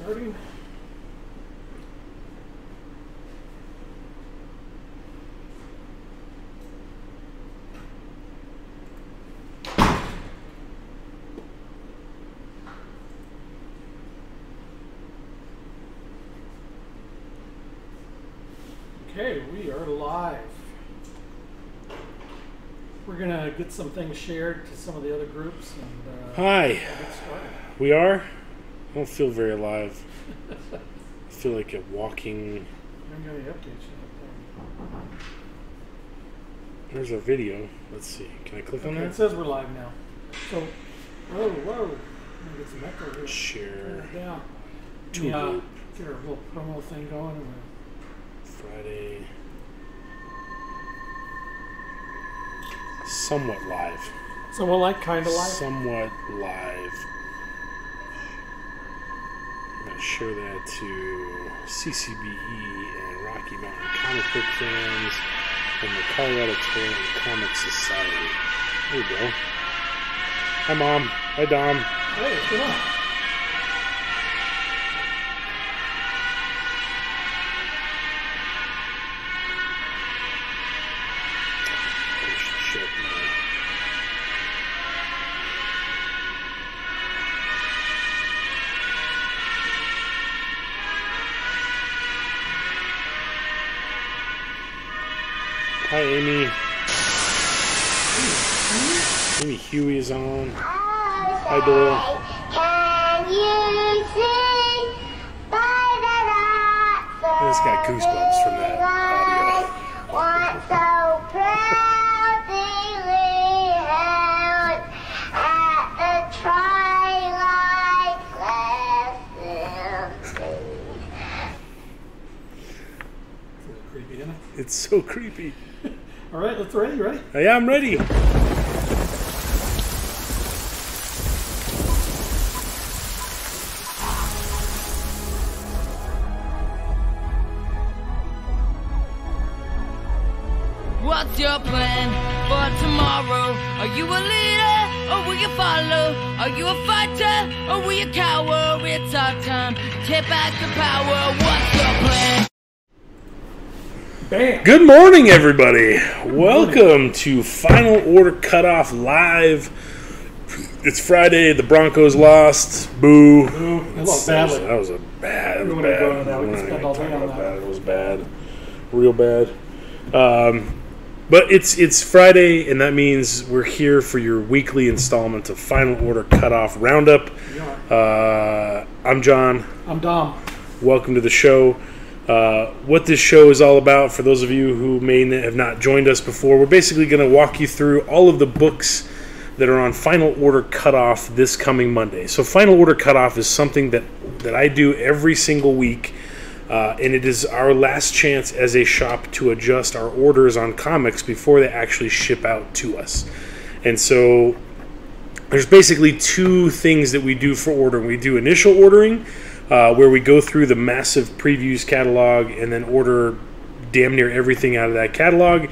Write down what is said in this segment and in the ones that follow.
Starting. Okay, we are live. We're gonna get some things shared to some of the other groups and Hi. Get started. We are? I don't feel very alive. I feel like a walking... I haven't got any updates yet. There's our video. Let's see. Can I click on Okay, that? it says we're live now. So, whoa. I'm gonna get some echo here. Share. Turn it down. To Yeah, group. get our little promo thing going. And Friday. Somewhat live. so like kind of live. Somewhat live. I'm going to share that to CCBE and Rocky Mountain Comic Book Fans and the Colorado Trail and Comic Society. There we go. Hi, Mom. Hi, Dom. Hey, what's going on? Shut my... Hi, Amy. Amy Huey is on. Hi, Doyle. Can you see? I just got goosebumps from that audio. Once so proudly held at the twilight's last It's a little creepy, isn't it? It's so creepy. All right, let's ready. You ready? Yeah, I'm ready. What's your plan for tomorrow? Are you a leader or will you follow? Are you a fighter or will you cower? It's our time to take back the power. What's your plan? Bam. Good morning, everybody. Welcome to Final Order Cutoff Live. It's Friday. The Broncos lost. Boo. Ooh, they lost badly. That was a bad. We Bad. wouldn't go into that. We We're could not spend gonna all talk day on about that. It was bad. Real bad. But it's Friday, and that means we're here for your weekly installment of Final Order Cutoff Roundup. I'm John. I'm Dom. Welcome to the show. What this show is all about, for those of you who may have not joined us before, we're basically going to walk you through all of the books that are on Final Order Cutoff this coming Monday. So Final Order Cutoff is something that I do every single week, and it is our last chance as a shop to adjust our orders on comics before they actually ship out to us. And so there's basically two things that we do for ordering. We do initial ordering, where we go through the massive previews catalog and then order damn near everything out of that catalog.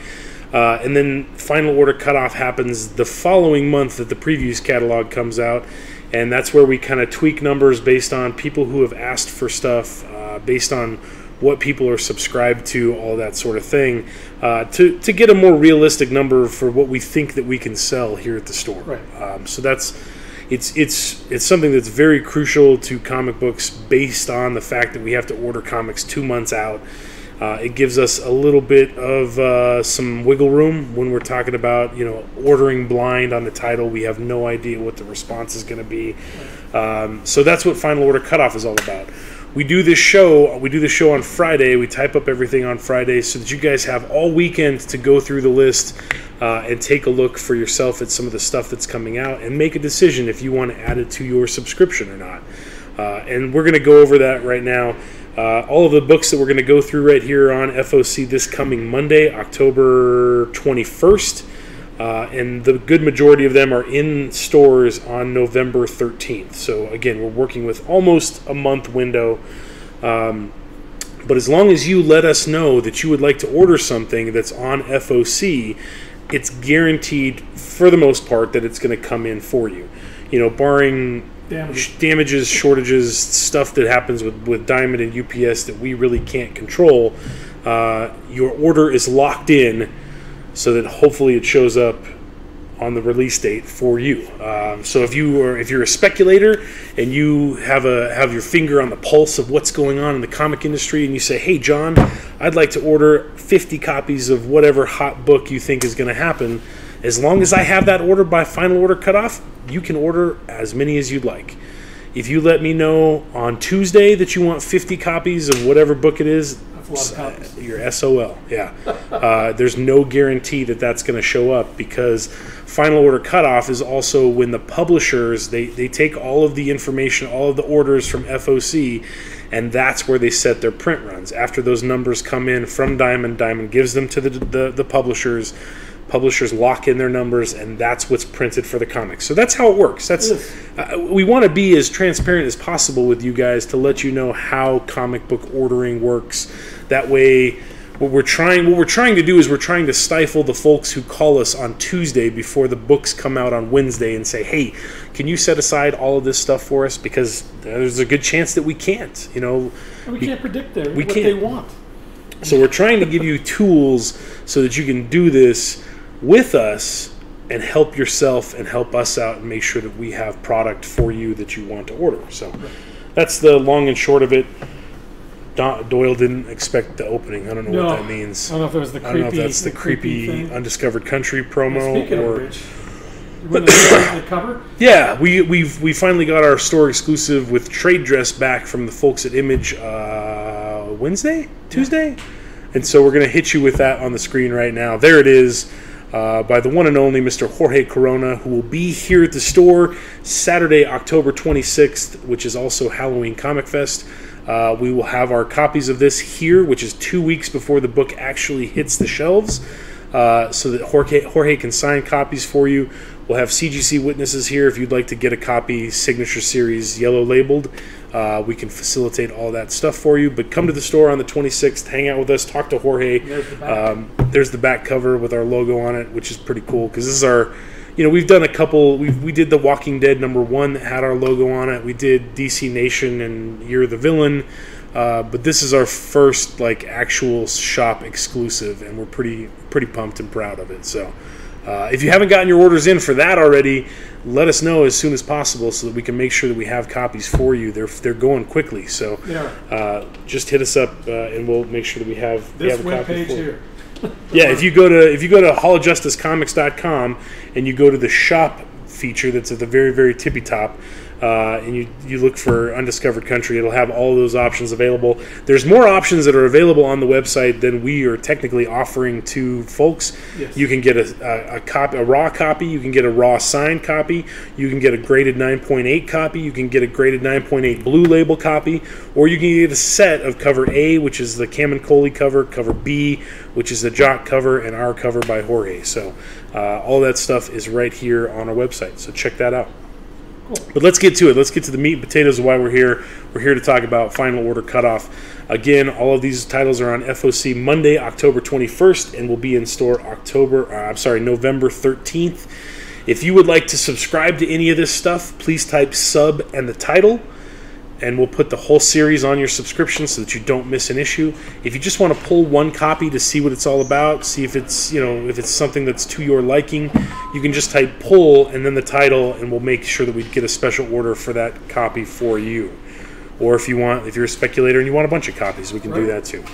And then Final Order Cutoff happens the following month that the previews catalog comes out. And that's where we kind of tweak numbers based on people who have asked for stuff, based on what people are subscribed to, all that sort of thing, to get a more realistic number for what we think that we can sell here at the store. Right. So that's... It's something that's very crucial to comic books based on the fact that we have to order comics 2 months out. It gives us a little bit of some wiggle room when we're talking about, ordering blind on the title. We have no idea what the response is going to be. So that's what Final Order Cutoff is all about. We do this show on Friday. We type up everything on Friday so that you guys have all weekend to go through the list and take a look for yourself at some of the stuff that's coming out and make a decision if you want to add it to your subscription or not. And we're going to go over that right now. All of the books that we're going to go through right here on FOC this coming Monday, October 21st. And the good majority of them are in stores on November 13th. So again, we're working with almost a month window. But as long as you let us know that you would like to order something that's on FOC, it's guaranteed for the most part that it's going to come in for you. Barring damages, shortages, stuff that happens with Diamond and UPS that we really can't control, your order is locked in so that hopefully it shows up on the release date for you. So if you're a speculator and you have your finger on the pulse of what's going on in the comic industry, and you say, "Hey, John, I'd like to order 50 copies of whatever hot book you think is going to happen," as long as I have that order by Final Order Cutoff, you can order as many as you'd like. If you let me know on Tuesday that you want 50 copies of whatever book it is, you're SOL. Yeah. There's no guarantee that that's going to show up, because Final Order Cutoff is also when the publishers, they take all of the information, all of the orders from FOC, and that's where they set their print runs. After those numbers come in from Diamond, Diamond gives them to the publishers. Publishers lock in their numbers, and that's what's printed for the comics. So that's how it works. We want to be as transparent as possible with you guys to let you know how comic book ordering works. That way, what we're trying to do is we're trying to stifle the folks who call us on Tuesday before the books come out on Wednesday and say, "Hey, can you set aside all of this stuff for us?" Because there's a good chance that we can't. We can't predict what they want. So we're trying to give you tools so that you can do this with us and help yourself and help us out and make sure that we have product for you that you want to order. So that's the long and short of it. Doyle didn't expect the opening. I don't know what that means. I don't know if it was the creepy. I don't know if that's the creepy Undiscovered Country promo. Speaking of which, you want to the cover? Yeah, we finally got our store exclusive with trade dress back from the folks at Image Tuesday, and so we're going to hit you with that on the screen right now. There it is. By the one and only Mr. Jorge Corona, who will be here at the store Saturday, October 26th, which is also Halloween Comic Fest. We will have our copies of this here, which is 2 weeks before the book actually hits the shelves, so that Jorge can sign copies for you. We'll have CGC witnesses here if you'd like to get a copy, signature series, yellow labeled. We can facilitate all that stuff for you. But come to the store on the 26th, hang out with us, talk to Jorge. There's the back cover with our logo on it, which is pretty cool, because this is our, we've done a couple. We did the Walking Dead #1 that had our logo on it. We did DC Nation and You're the Villain. But this is our first actual shop exclusive, and we're pretty pumped and proud of it. So if you haven't gotten your orders in for that already, let us know as soon as possible so that we can make sure that we have copies for you. They're going quickly, so just hit us up and we'll make sure that we have this a web copy page for here. Yeah, if you go to hallofjusticecomics.com and you go to the shop feature that's at the very, very tippy top, and you look for Undiscovered Country, it'll have all of those options available. There's more options that are available on the website than we are technically offering to folks. Yes. You can get a raw copy, you can get a raw signed copy, you can get a graded 9.8 copy, you can get a graded 9.8 blue label copy, or you can get a set of cover A, which is the Cam & Coley cover B, which is the Jock cover, and our cover by Jorge. So all that stuff is right here on our website, so check that out. Cool. But let's get to it. Let's get to the meat and potatoes of why we're here. We're here to talk about Final Order Cutoff. Again, all of these titles are on FOC Monday, October 21st, and will be in store November 13th. If you would like to subscribe to any of this stuff, please type sub and the title, and we'll put the whole series on your subscription so that you don't miss an issue. If you just want to pull one copy to see what it's all about, see if it's something that's to your liking, you can just type pull and then the title, and we'll make sure that we get a special order for that copy for you. Or if you're a speculator and you want a bunch of copies, we can do that too.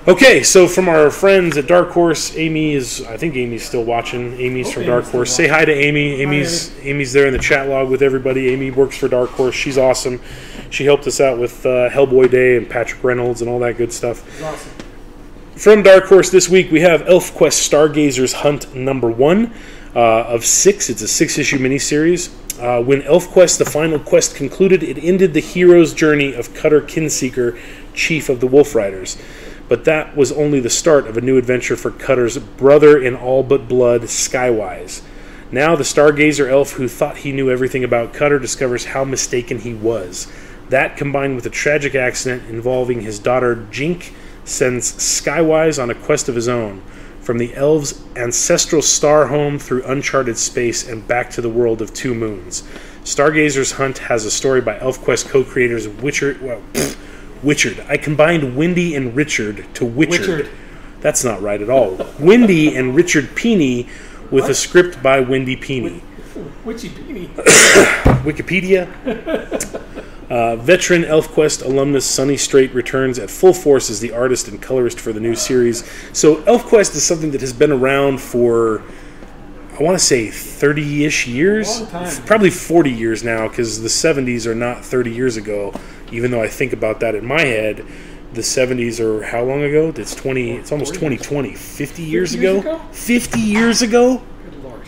Okay, so from our friends at Dark Horse, I think Amy's still watching. Amy's from Dark Horse. Say hi to Amy. Amy's there in the chat log with everybody. Amy works for Dark Horse. She's awesome. She helped us out with Hellboy Day and Patrick Reynolds and all that good stuff. Awesome. From Dark Horse this week, we have ElfQuest Stargazer's Hunt #1 of 6. It's a 6-issue miniseries. When ElfQuest, the final quest, concluded, it ended the hero's journey of Cutter Kinseeker, chief of the Wolf Riders. But that was only the start of a new adventure for Cutter's brother in all but blood, Skywise. Now the Stargazer elf who thought he knew everything about Cutter discovers how mistaken he was. That, combined with a tragic accident involving his daughter Jink, sends Skywise on a quest of his own, from the elves' ancestral star home through uncharted space and back to the world of Two Moons. Stargazer's Hunt has a story by ElfQuest co-creators Witchard. I combined Wendy and Richard to Witchard. That's not right at all. Wendy and Richard Peeney with a script by Wendy Peeney. Witchy Peeney. Wikipedia. Veteran ElfQuest alumnus Sonny Strait returns at full force as the artist and colorist for the new series. So ElfQuest is something that has been around for, I want to say 30-ish years. A long time. Probably 40 years now, because the 70s are not 30 years ago. Even though I think about that in my head, the 70s are how long ago? It's almost 2020. 50 years ago? 50 years ago? Good Lord.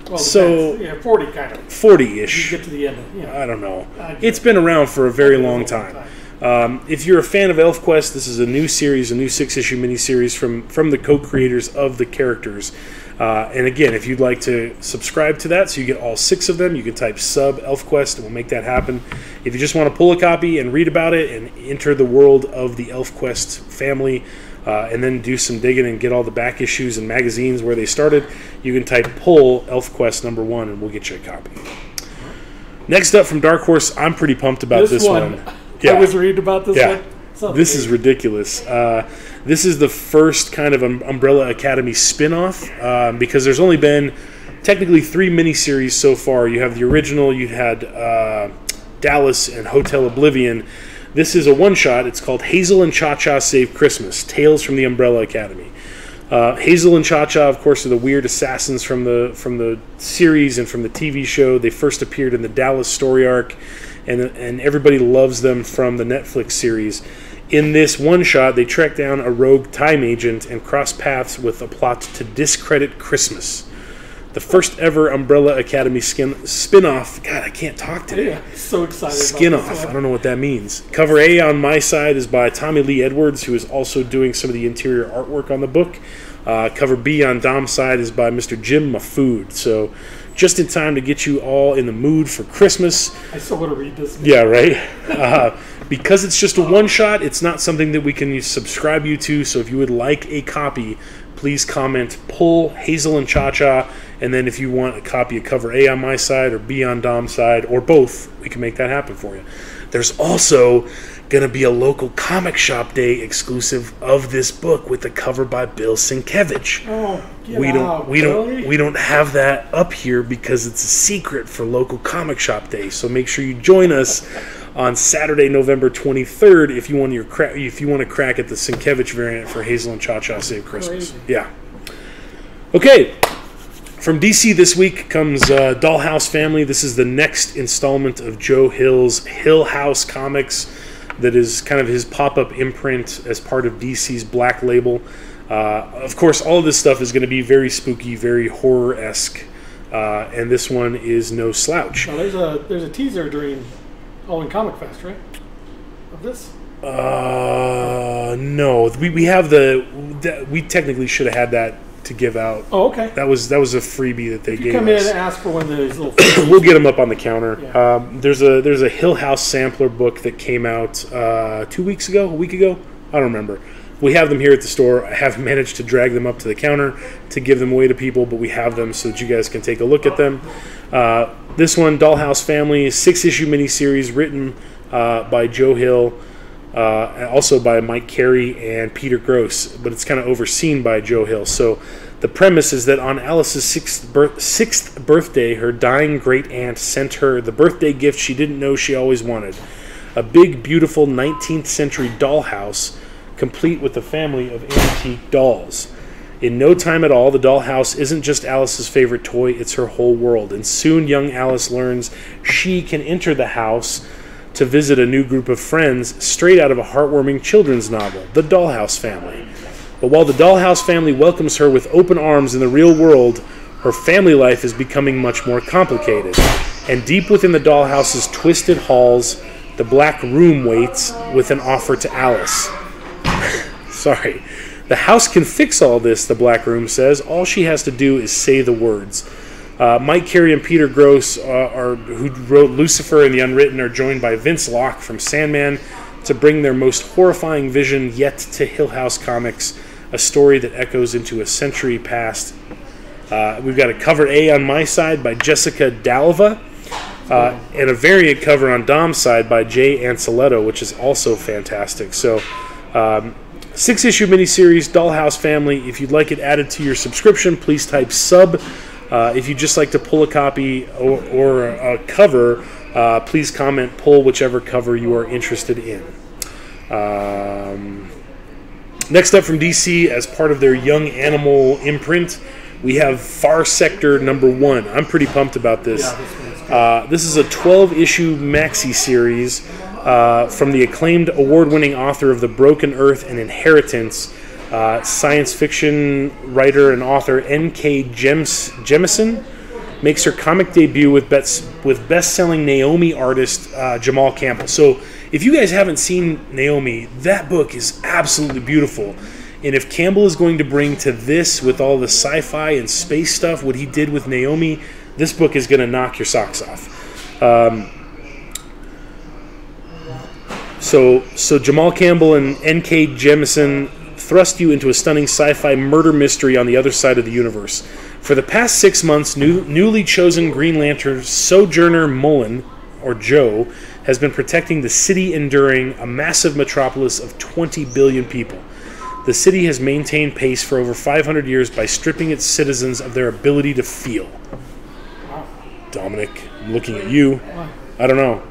Well, So, yeah, 40 kind of. 40-ish. You get to the end. I don't know. It's been around for a very long time. If you're a fan of ElfQuest, this is a new series, a new 6-issue miniseries from the co-creators of the characters. And again, if you'd like to subscribe to that so you get all 6 of them, you can type sub ElfQuest and we'll make that happen. If you just want to pull a copy and read about it and enter the world of the ElfQuest family, and then do some digging and get all the back issues and magazines where they started, you can type pull ElfQuest #1 and we'll get you a copy. Next up from Dark Horse, I'm pretty pumped about this one. I was reading about this one. This is ridiculous. This is the first kind of Umbrella Academy spin-off, because there's only been technically 3 miniseries so far. You have the original, you had Dallas and Hotel Oblivion. This is a one-shot. It's called Hazel and Cha-Cha Save Christmas, Tales from the Umbrella Academy. Hazel and Cha-Cha, of course, are the weird assassins from the series and from the TV show. They first appeared in the Dallas story arc, and everybody loves them from the Netflix series. In this one-shot, they track down a rogue time agent and cross paths with a plot to discredit Christmas. The first ever Umbrella Academy spin-off. God, I can't talk today. Yeah, so excited Skin-off. about this one. I don't know what that means. Cover A on my side is by Tommy Lee Edwards, who is also doing some of the interior artwork on the book. Cover B on Dom's side is by Mr. Jim Mafood. So just in time to get you all in the mood for Christmas. I still want to read this. Yeah, right? Because it's just a one-shot, it's not something that we can subscribe you to. So if you would like a copy, please comment pull Hazel and Cha-Cha. And then if you want a copy of cover A on my side or B on Dom's side, or both, we can make that happen for you. There's also going to be a local comic shop day exclusive of this book with the cover by Bill Sienkiewicz. Oh, we don't have that up here because it's a secret for local comic shop day. So make sure you join us on Saturday, November 23rd if you want to crack at the Sienkiewicz variant for Hazel and Cha-Cha Save Christmas. Crazy. Yeah. Okay. From DC this week comes Dollhouse Family. This is the next installment of Joe Hill's Hill House Comics. That is kind of his pop-up imprint as part of DC's Black Label. Of course, all of this stuff is going to be very spooky, very horror-esque, and this one is no slouch. Now, there's a teaser during Halloween Comic Fest, right? Of this? No. We have we technically should have had that to give out. Oh, okay. That was a freebie that they gave us. You come in and ask for one of those little. We'll get them up on the counter. Yeah. There's a Hill House sampler book that came out 2 weeks ago, a week ago. I don't remember. We have them here at the store. I haven't managed to drag them up to the counter to give them away to people, but we have them so that you guys can take a look at them. This one, Dollhouse Family, 6-issue miniseries written by Joe Hill, also by Mike Carey and Peter Gross, but it's kind of overseen by Joe Hill. So the premise is that on Alice's sixth birthday, her dying great-aunt sent her the birthday gift she didn't know she always wanted, a big, beautiful 19th century dollhouse, complete with a family of antique dolls. In no time at all, the dollhouse isn't just Alice's favorite toy, it's her whole world. And soon young Alice learns she can enter the house to visit a new group of friends straight out of a heartwarming children's novel, The Dollhouse Family. But while the Dollhouse Family welcomes her with open arms in the real world, her family life is becoming much more complicated. And deep within the dollhouse's twisted halls, the Black Room waits with an offer to Alice. Sorry. The house can fix all this, the Black Room says. All she has to do is say the words. Mike Carey and Peter Gross, who wrote Lucifer and The Unwritten, are joined by Vince Locke from Sandman to bring their most horrifying vision yet to Hill House Comics, a story that echoes into a century past. We've got a cover A on my side by Jessica Dalva. and a variant cover on Dom's side by Jay Anceletto, which is also fantastic. So, 6-issue miniseries, Dollhouse Family. If you'd like it added to your subscription, please type sub. If you'd just like to pull a copy or a cover, please comment pull whichever cover you are interested in. Next up from DC, as part of their Young Animal imprint, we have Far Sector #1. I'm pretty pumped about this. This is a 12-issue maxi series from the acclaimed award-winning author of The Broken Earth and Inheritance, science fiction writer and author N.K. Jemisin makes her comic debut with best-selling Naomi artist Jamal Campbell. So if you guys haven't seen Naomi, that book is absolutely beautiful. And if Campbell is going to bring to this, with all the sci-fi and space stuff, what he did with Naomi, this book is going to knock your socks off. So Jamal Campbell and N.K. Jemisin thrust you into a stunning sci-fi murder mystery on the other side of the universe. For the past 6 months, newly chosen Green Lantern Sojourner Mullen, or Joe, has been protecting the city enduring a massive metropolis of 20 billion people. The city has maintained pace for over 500 years by stripping its citizens of their ability to feel. Dominic, I'm looking at you. I don't know.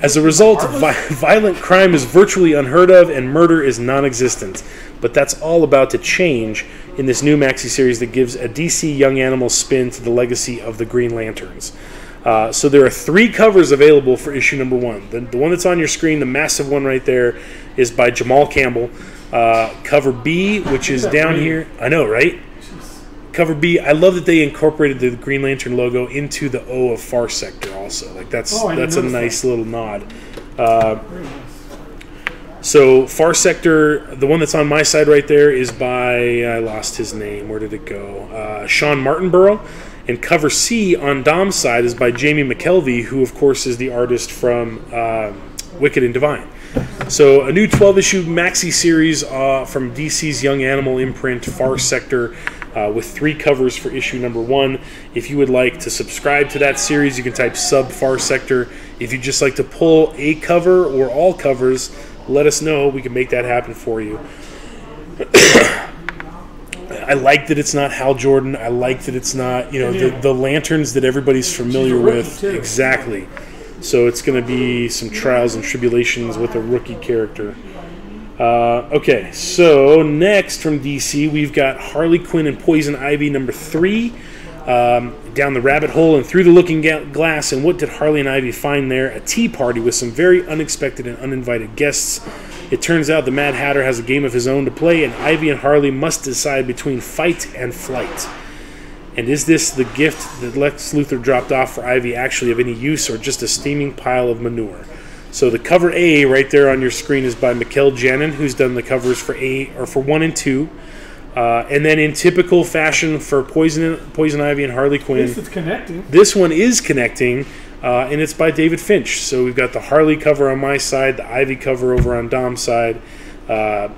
As a result, violent crime is virtually unheard of and murder is non-existent. But that's all about to change in this new maxi series that gives a DC Young Animal spin to the legacy of the Green Lanterns. So there are 3 covers available for issue #1. The one that's on your screen, the massive one right there, is by Jamal Campbell. Cover B, which is down here. I know, right? Cover B, I love that they incorporated the Green Lantern logo into the O of Far Sector also. Like that's a nice little nod. So Far Sector, the one that's on my side right there, is by, I lost his name. Where did it go? Sean Martinborough. And cover C on Dom's side is by Jamie McKelvey, who of course is the artist from Wicked and Divine. So a new 12-issue maxi series from DC's Young Animal imprint, Far Sector, with 3 covers for issue #1. If you would like to subscribe to that series, you can type sub Far Sector. If you'd just like to pull a cover or all covers, let us know. We can make that happen for you. I like that it's not Hal Jordan. I like that it's not, the lanterns that everybody's familiar with. Too. Exactly. So it's going to be some trials and tribulations with a rookie character. Okay, so next from DC, we've got Harley Quinn and Poison Ivy #3. Down the rabbit hole and through the looking glass. And what did Harley and Ivy find there? A tea party with some very unexpected and uninvited guests. It turns out the Mad Hatter has a game of his own to play, and Ivy and Harley must decide between fight and flight. And is this the gift that Lex Luthor dropped off for Ivy actually of any use, or just a steaming pile of manure? So the cover A right there on your screen is by Mikkel Janin, who's done the covers for 1 and 2. And then in typical fashion for Poison Ivy and Harley Quinn, At least it's connecting. This one is connecting, and it's by David Finch. So we've got the Harley cover on my side, the Ivy cover over on Dom's side.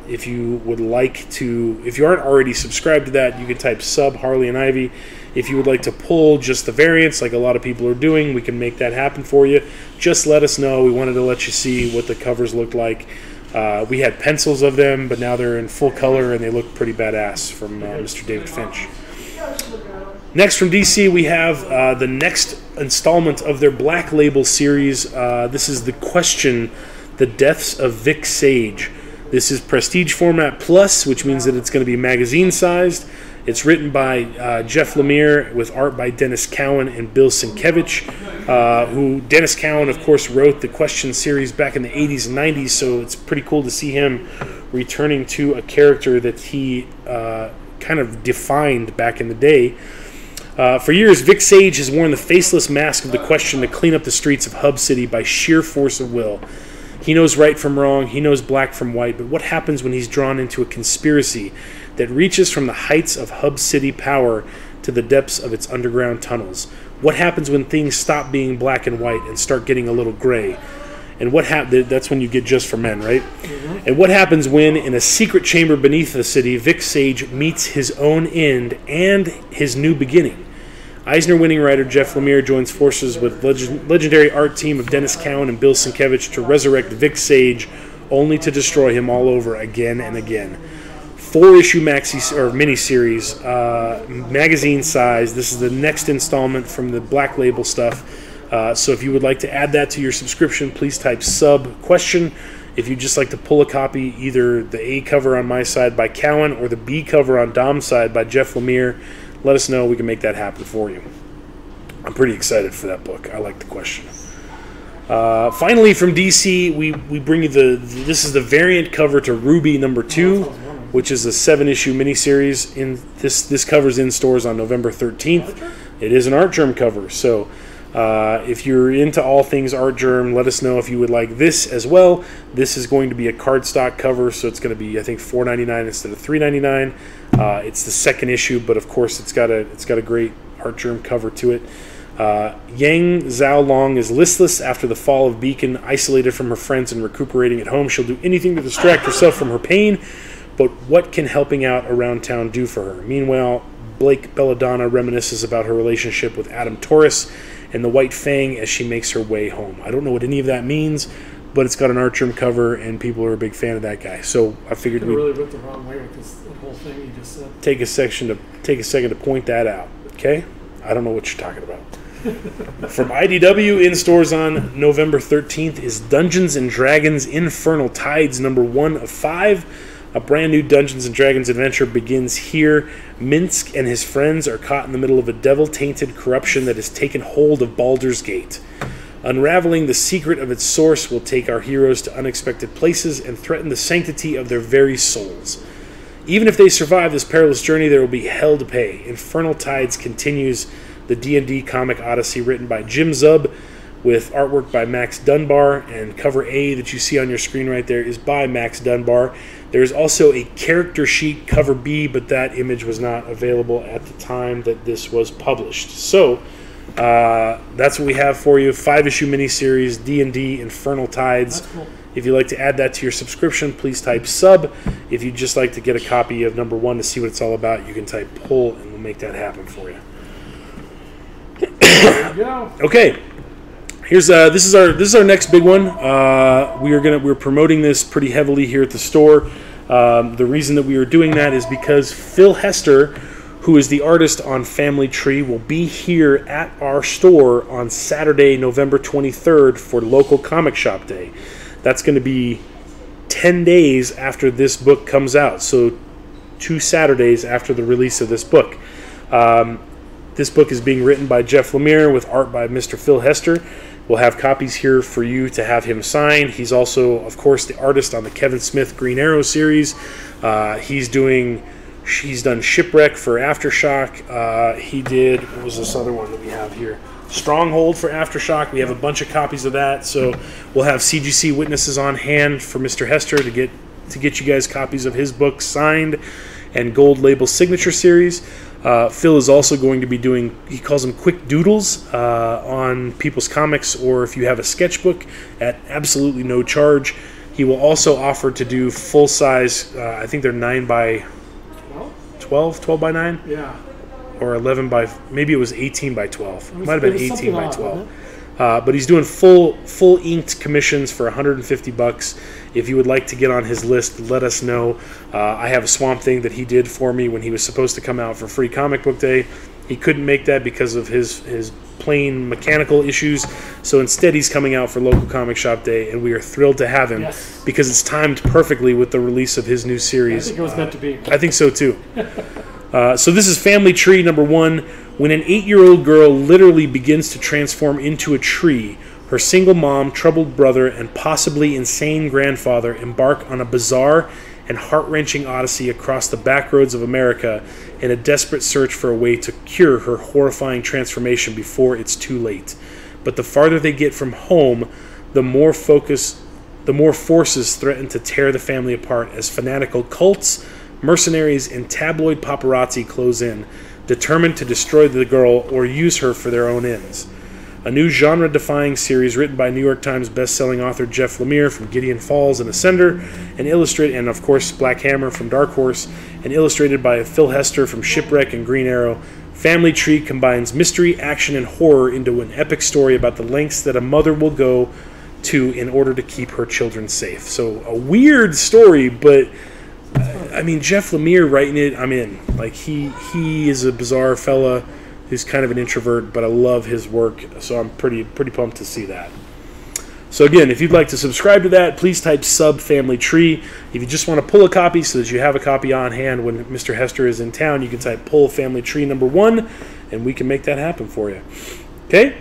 If you would like to, if you aren't already subscribed to that, you can type sub Harley and Ivy. If you would like to pull just the variants, like a lot of people are doing, we can make that happen for you. Just let us know. We wanted to let you see what the covers looked like. We had pencils of them, but now they're in full color, and they look pretty badass from Mr. David Finch. Next from DC, we have the next installment of their Black Label series. This is The Question, The Deaths of Vic Sage. This is Prestige Format Plus, which means that it's going to be magazine-sized. It's written by Jeff Lemire with art by Dennis Cowan and Bill Sienkiewicz, who Dennis Cowan, of course, wrote the Question series back in the 80s and 90s, so it's pretty cool to see him returning to a character that he kind of defined back in the day. For years, Vic Sage has worn the faceless mask of the Question to clean up the streets of Hub City by sheer force of will. He knows right from wrong, he knows black from white, but what happens when he's drawn into a conspiracy that reaches from the heights of Hub City power to the depths of its underground tunnels? What happens when things stop being black and white and start getting a little gray? And that's when you get Just for Men, right? Mm-hmm. And what happens when, in a secret chamber beneath the city, Vic Sage meets his own end and his new beginning? Eisner-winning writer Jeff Lemire joins forces with legendary art team of Dennis Cowan and Bill Sienkiewicz to resurrect Vic Sage, only to destroy him all over again and again. 4-issue miniseries, magazine size. This is the next installment from the Black Label stuff. So if you would like to add that to your subscription, please type sub question. If you'd just like to pull a copy, either the A cover on my side by Cowan or the B cover on Dom's side by Jeff Lemire, let us know. We can make that happen for you. I'm pretty excited for that book. I like the question. Finally, from DC, we bring you this is the variant cover to Ruby #2, which is a 7-issue miniseries. This cover's in stores on November 13th. It is an Art Germ cover, so if you're into all things Art Germ, let us know if you would like this as well. This is going to be a cardstock cover, so it's going to be, I think, $4.99 instead of $3.99. It's the 2nd issue, but of course it's got a great Art Germ cover to it. Yang Xiaolong is listless after the fall of Beacon. Isolated from her friends and recuperating at home, she'll do anything to distract herself from her pain. But what can helping out around town do for her? Meanwhile, Blake Belladonna reminisces about her relationship with Adam Taurus and the White Fang as she makes her way home. I don't know what any of that means, but it's got an Art Germ cover, and people are a big fan of that guy. So I figured we really went the wrong way with this whole thing you just said. Take a second to point that out. Okay, I don't know what you're talking about. From IDW, in stores on November 13th is Dungeons & Dragons Infernal Tides #1 of 5. A brand new Dungeons & Dragons adventure begins here. Minsk and his friends are caught in the middle of a devil-tainted corruption that has taken hold of Baldur's Gate. Unraveling the secret of its source will take our heroes to unexpected places and threaten the sanctity of their very souls. Even if they survive this perilous journey, there will be hell to pay. Infernal Tides continues the D&D comic odyssey written by Jim Zub with artwork by Max Dunbar, and cover A that you see on your screen right there is by Max Dunbar. There's also a character sheet, cover B, but that image was not available at the time that this was published. So that's what we have for you. 5-issue miniseries, D&D Infernal Tides. That's cool. If you'd like to add that to your subscription, please type sub. If you'd just like to get a copy of #1 to see what it's all about, you can type pull, and we'll make that happen for you. There you go. Okay, here's this is our next big one. We're promoting this pretty heavily here at the store. The reason that we are doing that is because Phil Hester, who is the artist on Family Tree, will be here at our store on Saturday, November 23rd for local comic shop day. That's going to be 10 days after this book comes out, so 2 Saturdays after the release of this book. This book is being written by Jeff Lemire with art by Mr. Phil Hester. We'll have copies here for you to have him sign. He's also, of course, the artist on the Kevin Smith Green Arrow series. He's done Shipwreck for Aftershock. He did, what was this other one that we have here? Stronghold for Aftershock. We have a bunch of copies of that, so we'll have CGC witnesses on hand for Mr. Hester to get you guys copies of his book signed and gold label signature series. Phil is also going to be doing, he calls them quick doodles on people's comics, or if you have a sketchbook, at absolutely no charge. He will also offer to do full size, I think they're 9 by 12 by 9? Yeah. Or 11 by, maybe it was 18 by 12. It might have been 18 by 12. Odd, but he's doing full inked commissions for $150. If you would like to get on his list, let us know. I have a Swamp Thing that he did for me when he was supposed to come out for Free Comic Book Day. He couldn't make that because of his plain mechanical issues. So instead, he's coming out for local comic shop day, and we are thrilled to have him because it's timed perfectly with the release of his new series. I think it was meant to be. I think so too. So this is Family Tree #1. When an 8-year-old girl literally begins to transform into a tree, her single mom, troubled brother, and possibly insane grandfather embark on a bizarre and heart-wrenching odyssey across the back roads of America in a desperate search for a way to cure her horrifying transformation before it's too late. But the farther they get from home, the more forces threaten to tear the family apart as fanatical cults, mercenaries, and tabloid paparazzi close in, determined to destroy the girl or use her for their own ends. A new genre-defying series written by New York Times best-selling author Jeff Lemire from Gideon Falls and Ascender, and illustrated, and of course Black Hammer from Dark Horse, and illustrated by Phil Hester from Shipwreck and Green Arrow. Family Tree combines mystery, action, and horror into an epic story about the lengths that a mother will go to in order to keep her children safe. So a weird story, but I mean, Jeff Lemire writing it, I'm in. Like, he is a bizarre fella who's kind of an introvert, but I love his work, so I'm pretty pumped to see that. So again, if you'd like to subscribe to that, please type sub Family Tree. If you just want to pull a copy so that you have a copy on hand when Mr. Hester is in town, you can type pull Family Tree #1, and we can make that happen for you. Okay?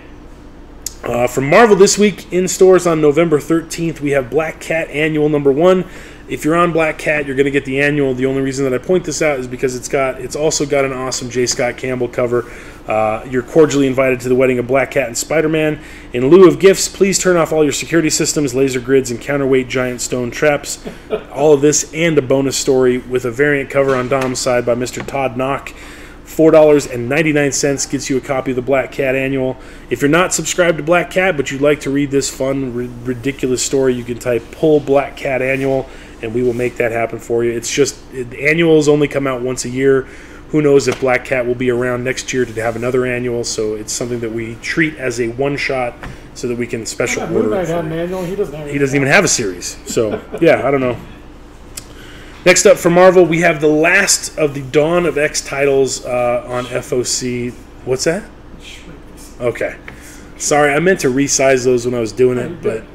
From Marvel this week, in stores on November 13th, we have Black Cat Annual #1. If you're on Black Cat, you're going to get the annual. The only reason that I point this out is because it's also got an awesome J. Scott Campbell cover. You're cordially invited to the wedding of Black Cat and Spider-Man. In lieu of gifts, please turn off all your security systems, laser grids, and counterweight giant stone traps. All of this and a bonus story with a variant cover on Dom's side by Mr. Todd Knock. $4.99 gets you a copy of the Black Cat Annual. If you're not subscribed to Black Cat, but you'd like to read this fun, ridiculous story, you can type pull Black Cat Annual, and we will make that happen for you. It's just, the annuals only come out once a year. Who knows if Black Cat will be around next year to have another annual, so it's something that we treat as a one-shot so that we can special order Moon it. Knight had an annual. He doesn't even have a series. So, yeah, I don't know. Next up for Marvel, we have the last of the Dawn of X titles on FOC. What's that? Okay. Sorry, I meant to resize those when I was doing it, but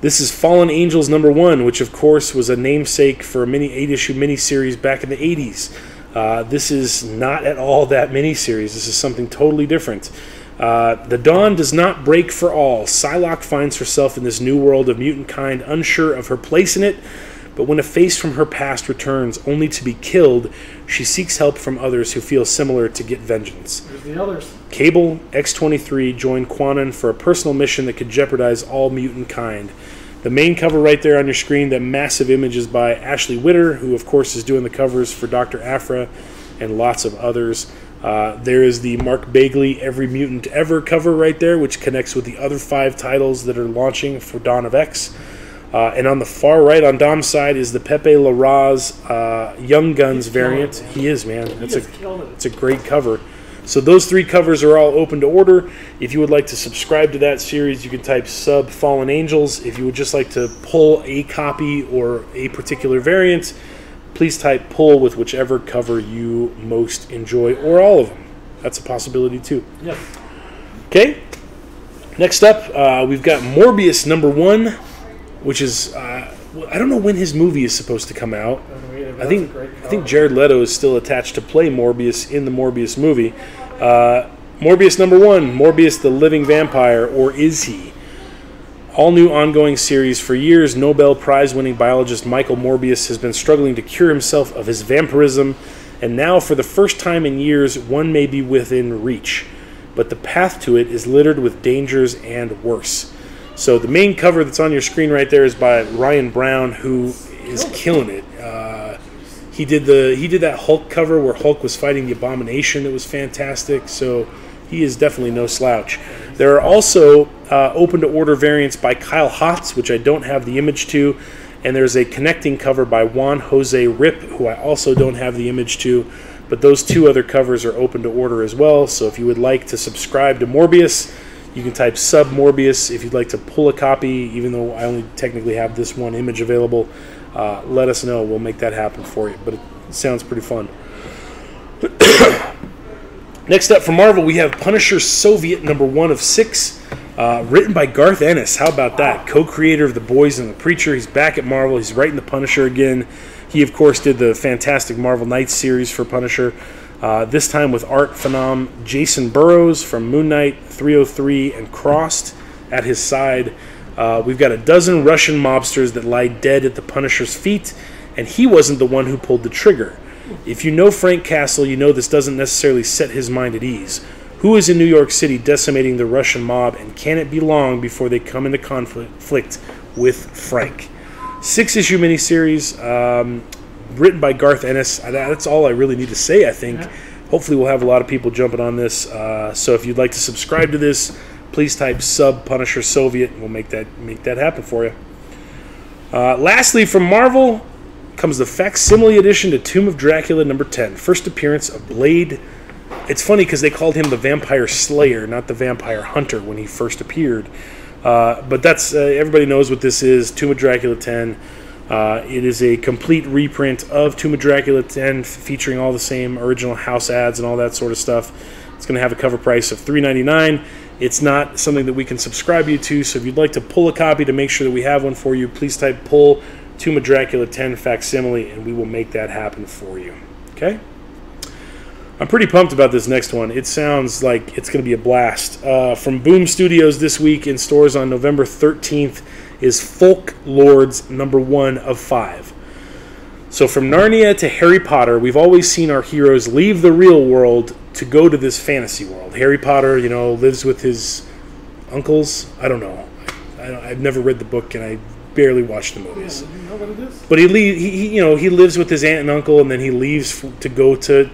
this is Fallen Angels #1, which of course was a namesake for a 8-issue miniseries back in the 80s. This is not at all that miniseries. This is something totally different. The dawn does not break for all. Psylocke finds herself in this new world of mutant kind, unsure of her place in it. But when a face from her past returns only to be killed, she seeks help from others who feel similar to get vengeance. There's the others. Cable, X-23 join Quanon for a personal mission that could jeopardize all mutant kind. The main cover right there on your screen, that massive image, is by Ashley Witter, who of course is doing the covers for Dr. Aphra and lots of others. There is the Mark Bagley Every Mutant Ever cover right there, which connects with the other 5 titles that are launching for Dawn of X. And on the far right, on Dom's side, is the Pepe Larraz Young Guns variant. He is, man. It's a great cover. So those 3 covers are all open to order. If you would like to subscribe to that series, you can type sub Fallen Angels. If you would just like to pull a copy or a particular variant, please type pull with whichever cover you most enjoy, or all of them. That's a possibility too. Yes. Okay. Next up, we've got Morbius #1. Which is, I don't know when his movie is supposed to come out. I think Jared Leto is still attached to play Morbius in the Morbius movie. Morbius #1, Morbius the Living Vampire, or is he? All new ongoing series. For years, Nobel Prize-winning biologist Michael Morbius has been struggling to cure himself of his vampirism, and now, for the first time in years, one may be within reach. But the path to it is littered with dangers and worse. So the main cover that's on your screen right there is by Ryan Brown, who is killing it. He did that Hulk cover where Hulk was fighting the Abomination. It was fantastic. So he is definitely no slouch. There are also open to order variants by Kyle Hotz, which I don't have the image to, and there's a connecting cover by Juan Jose Rip, who I also don't have the image to. But those 2 other covers are open to order as well. So if you would like to subscribe to Morbius, you can type sub Morbius. If you'd like to pull a copy, even though I only technically have this one image available, let us know. We'll make that happen for you. But it sounds pretty fun. Next up for Marvel, we have Punisher Soviet #1 of 6, written by Garth Ennis. How about that? Co-creator of The Boys and The Preacher. He's back at Marvel. He's writing the Punisher again. He, of course, did the fantastic Marvel Knights series for Punisher. This time with art phenom Jason Burrows from Moon Knight, 303, and Crossed at his side. We've got a dozen Russian mobsters that lie dead at the Punisher's feet, and he wasn't the one who pulled the trigger. If you know Frank Castle, you know this doesn't necessarily set his mind at ease. Who is in New York City decimating the Russian mob, and can it be long before they come into conflict with Frank? 6-issue miniseries, written by Garth Ennis. That's all I really need to say, I think. Yeah. Hopefully we'll have a lot of people jumping on this. So if you'd like to subscribe to this, please type sub Punisher Soviet, and we'll make that happen for you. Lastly, from Marvel comes the facsimile edition to Tomb of Dracula #10. First appearance of Blade It's funny because they called him the Vampire Slayer, not the Vampire Hunter, when he first appeared. But that's everybody knows what this is. Tomb of Dracula 10. It is a complete reprint of Tomb of Dracula 10, featuring all the same original house ads and all that sort of stuff. It's going to have a cover price of $3.99. It's not something that we can subscribe you to, so if you'd like to pull a copy to make sure that we have one for you, please type pull Tomb of Dracula 10 facsimile, and we will make that happen for you. Okay? I'm pretty pumped about this next one. It sounds like it's going to be a blast. From Boom Studios this week in stores on November 13th is Folk Lords #1 of 5. So from Narnia to Harry Potter, we've always seen our heroes leave the real world to go to this fantasy world. Harry Potter, you know, lives with his uncles. I don't know. I've never read the book, and I barely watched the movies. Yeah, you know what it is? But he lives with his aunt and uncle, and then he leaves to go to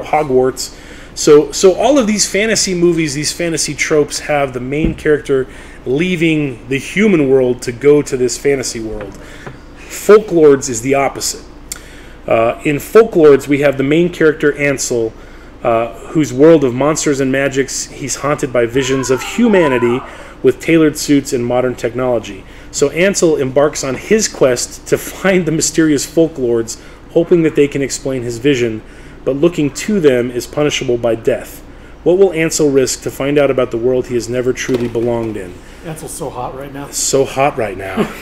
Hogwarts. So all of these fantasy movies, these fantasy tropes, have the main character leaving the human world to go to this fantasy world. Folklords is the opposite. In Folklords, we have the main character Ansel, whose world of monsters and magics, he's haunted by visions of humanity with tailored suits and modern technology. So Ansel embarks on his quest to find the mysterious Folklords, hoping that they can explain his vision, but looking to them is punishable by death. What will Ansel risk to find out about the world he has never truly belonged in? Ansel's so hot right now. So hot right now.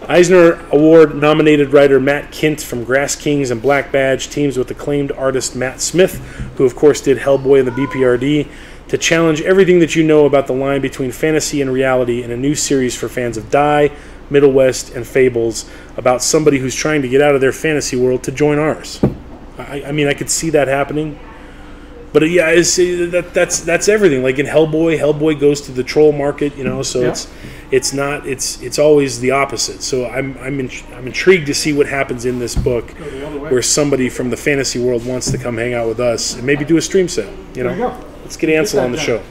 Eisner Award-nominated writer Matt Kint from Grass Kings and Black Badge teams with acclaimed artist Matt Smith, who of course did Hellboy and the BPRD, to challenge everything that you know about the line between fantasy and reality in a new series for fans of Die, Middle West, and Fables, about somebody who's trying to get out of their fantasy world to join ours. I mean, I could see that happening. But yeah, that's everything. Like in Hellboy goes to the troll market, you know. So yeah. It's always the opposite. So I'm intrigued to see what happens in this book, where somebody from the fantasy world wants to come hang out with us and maybe do a stream sale. You know, let's get Ansel on the show.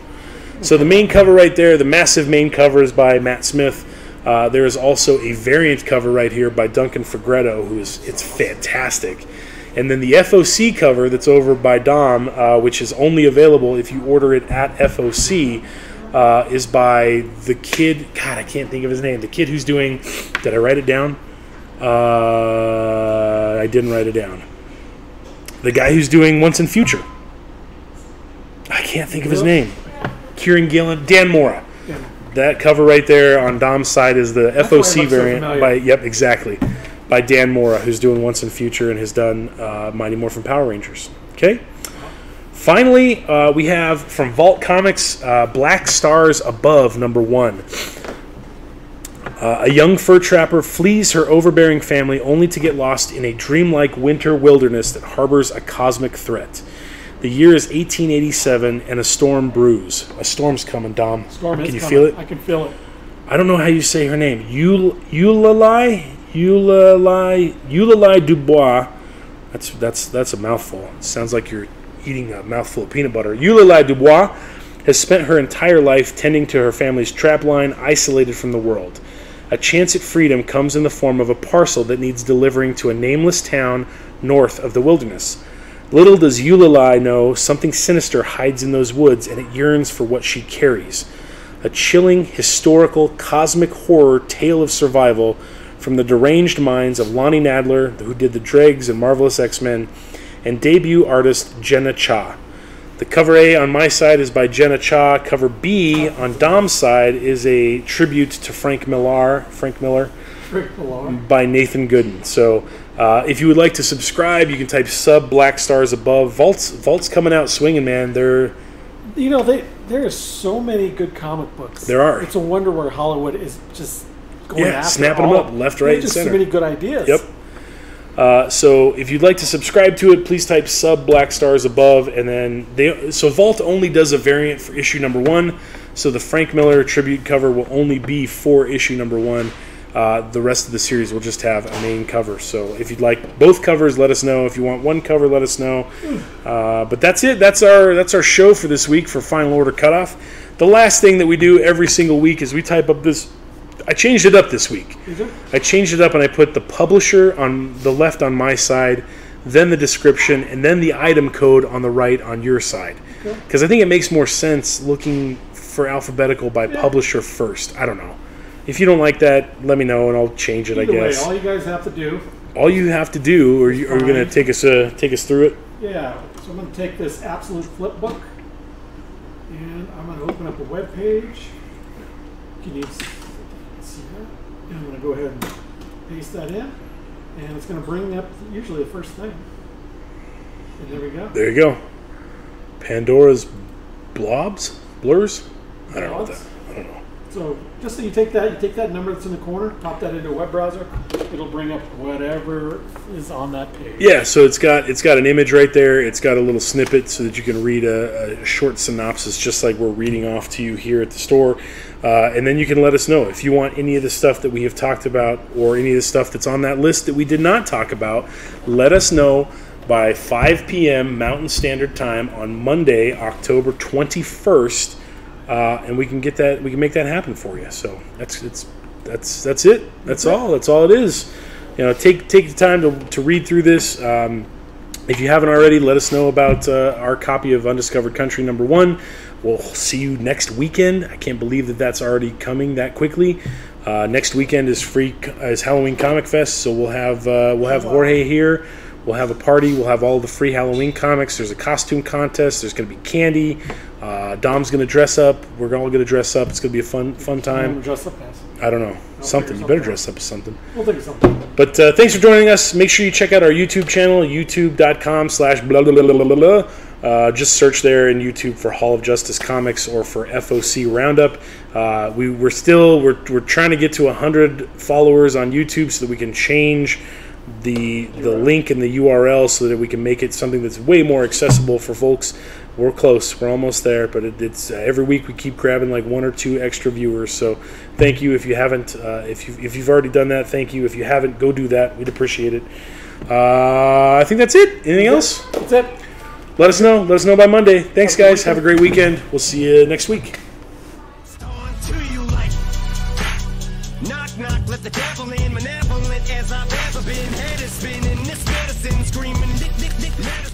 So the main cover right there, the massive main cover, is by Matt Smith. There is also a variant cover right here by Duncan Fegretto, it's fantastic. And then the FOC cover that's over by Dom, which is only available if you order it at FOC, is by the kid. God, I can't think of his name. The kid who's doing. Did I write it down? I didn't write it down. The guy who's doing Once and Future. I can't think of his name. Kieran Gillen, Dan Mora. Yeah. That cover right there on Dom's side is the FOC variant by. Yep, exactly. By Dan Mora, who's doing Once and Future and has done Mighty Morphin Power Rangers. Okay. Finally, we have from Vault Comics, Black Stars Above #1. A young fur trapper flees her overbearing family only to get lost in a dreamlike winter wilderness that harbors a cosmic threat. The year is 1887, and a storm brews. A storm's coming, Dom. Can you feel it? I can feel it. I don't know how you say her name. Eulalie Dubois. That's a mouthful. It sounds like you're eating a mouthful of peanut butter. Eulalie Dubois has spent her entire life tending to her family's trapline, isolated from the world. A chance at freedom comes in the form of a parcel that needs delivering to a nameless town north of the wilderness. Little does Eulalie know something sinister hides in those woods, and it yearns for what she carries. A chilling, historical, cosmic horror tale of survival from the deranged minds of Lonnie Nadler, who did the Dregs and Marvelous X-Men, and debut artist Jenna Cha. The cover A on my side is by Jenna Cha. Cover B on Dom's side is a tribute to Frank Miller by Nathan Gooden. So if you would like to subscribe, you can type sub Black Stars Above. Vault's coming out swinging, man. There are so many good comic books. There are. It's a wonder where Hollywood is just going after snapping them up left, right, and center. So many good ideas. Yep. So if you'd like to subscribe to it, please type sub Black Stars Above, and then so Vault only does a variant for issue #1. So the Frank Miller tribute cover will only be for issue #1. The rest of the series will just have a main cover. So if you'd like both covers, let us know. If you want one cover, let us know. But that's it. That's our show for this week for Final Order Cutoff. The last thing that we do every single week is we type up this. I changed it up this week. I changed it up and I put the publisher on the left on my side, then the description, and then the item code on the right on your side. Because I think it makes more sense looking for alphabetical by publisher first. I don't know. If you don't like that, let me know and I'll change it. Either I guess. way, all you guys have to do. All you have to do, are you going to take us through it? Yeah. So I'm going to take this absolute flip book, and I'm going to open up a web page. Can you see that? And I'm going to go ahead and paste that in, and it's going to bring up usually the first thing. And there we go. There you go. Pandora's blurs? I don't know what that. I don't know. So just so you take that number that's in the corner, pop that into a web browser, it'll bring up whatever is on that page. Yeah, so it's got an image right there. It's got a little snippet so that you can read a short synopsis, just like we're reading off to you here at the store. And then you can let us know if you want any of the stuff that we have talked about or any of the stuff that's on that list that we did not talk about. Let us know by 5 p.m. Mountain Standard Time on Monday, October 21st. And we can get that. We can make that happen for you. So that's it. That's all. That's all it is. You know, take the time to read through this. If you haven't already, let us know about our copy of Undiscovered Country #1. We'll see you next weekend. I can't believe that that's already coming that quickly. Next weekend is Halloween Comic Fest, so we'll have Jorge here. We'll have a party. We'll have all the free Halloween comics. There's a costume contest. There's going to be candy. Dom's going to dress up. We're all going to dress up. It's going to be a fun time. Dress up as? I don't know. Something. You better dress up as something. We'll think of something. But thanks for joining us. Make sure you check out our YouTube channel, youtube.com/blah. Just search there in YouTube for Hall of Justice Comics or for FOC Roundup. We're trying to get to 100 followers on YouTube so that we can change the link and the URL so that we can make it something that's way more accessible for folks. We're close. We're almost there, but it's every week we keep grabbing like 1 or 2 extra viewers. So thank you if you haven't. If you've already done that, thank you. If you haven't, go do that. We'd appreciate it. I think that's it. Anything else? That's it. Let us know. Let us know by Monday. Thanks, guys. Have a great weekend. We'll see you next week. Knock, knock, let the devil in, malevolent as I've ever been. Head is spinning, this medicine screaming, lick, lick, lick, let us